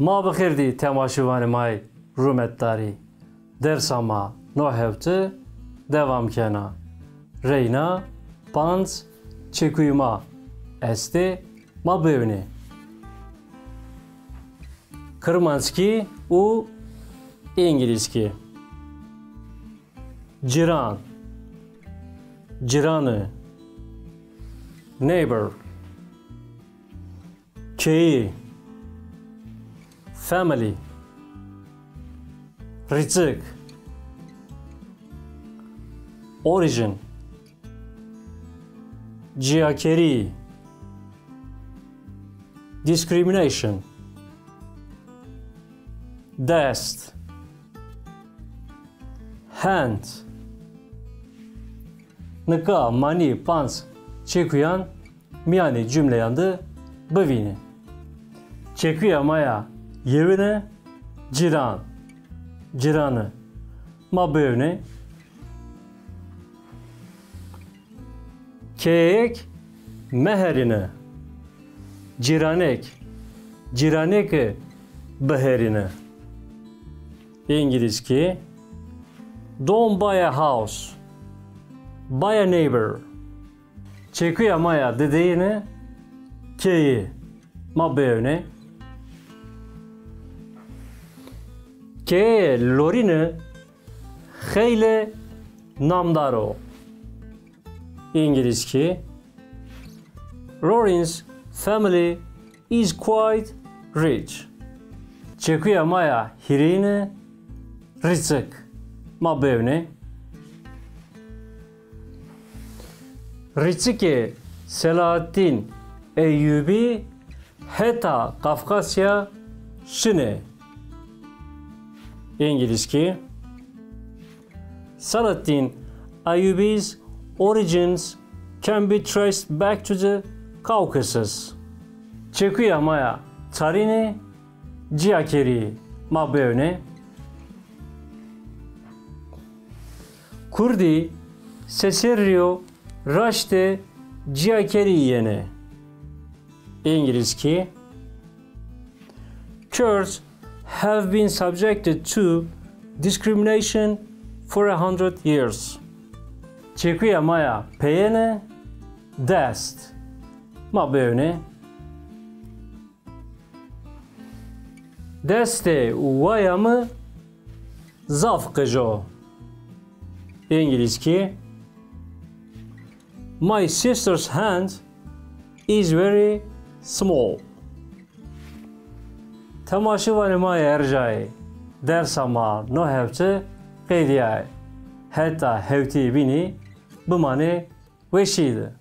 ما بخیردی تماشاوان مای رومت داری درس ما نو هفته devam کنا رینا پانز چکوی ما استه ما ببینه کرمانسکی و انگلیسکی جیران جیرانه neighbor کی family رزق origin ciğakeri discrimination dest hand nika mani pans çekuyan miyani cümle yandı bivini çekuya maya yevine ciran ciranı ma bevne kek meherine ciranek ciranek beherine İngilizce don't buy a house buy a neighbor çekuya maya dediğine keyi ma bevne که لورین خیلی نامدارو انگلیسی Lawrence family is quite rich çekuya maya hirine rızık ma bevne rızık Selahattin Eyyubi heta Kafkasya şine İngilizce Salatin Ayyubi's origins can be traced back to the Caucasus. Çekuya maya tarine ciğakeri ma bevne Kurdi seserrio raşte ciğakeri yene İngilizce Kurds have been subjected to discrimination for 100 years. Çekuya maya peyene dest ma bevne deste wayamı zaf kıjo İngilizce My sister's hand is very small. تماشاوان ما ارجای درس ما نه هفته قیدیای حتی هفته بینی بمانه وشیده